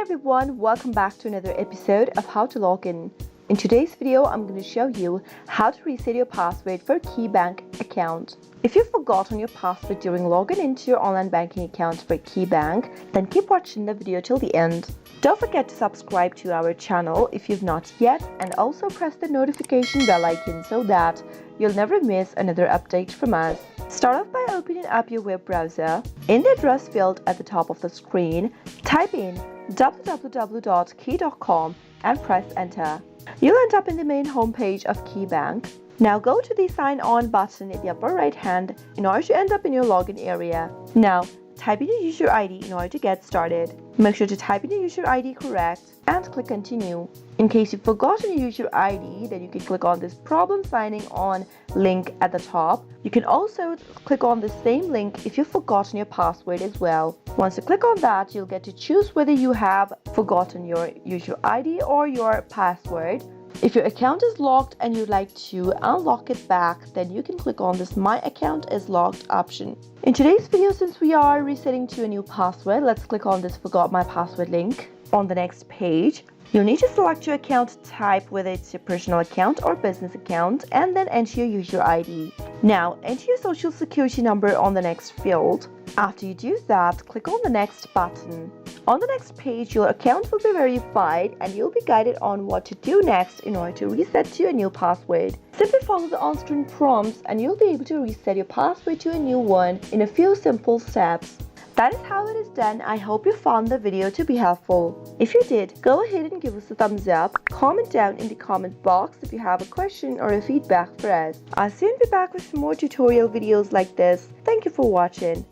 everyone, welcome back to another episode of How to Login. In today's video, I'm going to show you how to reset your password for KeyBank account. If you've forgotten your password during login into your online banking account for KeyBank, then keep watching the video till the end. Don't forget to subscribe to our channel if you've not yet, and also press the notification bell icon so that you'll never miss another update from us. Start off by opening up your web browser. In the address field at the top of the screen, type in www.key.com and press enter. You'll end up in the main homepage of KeyBank. Now go to the Sign On button in the upper right hand in order to end up in your login area. Now type in your user ID in order to get started. Make sure to type in your user ID correct and click Continue. In case you've forgotten your user ID, then you can click on this Problem Signing On link at the top. You can also click on the same link if you've forgotten your password as well. Once you click on that, you'll get to choose whether you have forgotten your user ID or your password. If your account is locked and you'd like to unlock it back, then you can click on this My Account is Locked option. In today's video, since we are resetting to a new password, let's click on this Forgot My Password link. On the next page, you'll need to select your account type, whether it's your personal account or business account, and then enter your user ID. Now, enter your social security number on the next field. After you do that, click on the Next button. On the next page, your account will be verified and you'll be guided on what to do next in order to reset to a new password. Simply follow the on-screen prompts and you'll be able to reset your password to a new one in a few simple steps. That is how it is done. I hope you found the video to be helpful. If you did, go ahead and give us a thumbs up. Comment down in the comment box if you have a question or a feedback for us. I'll soon be back with some more tutorial videos like this. Thank you for watching.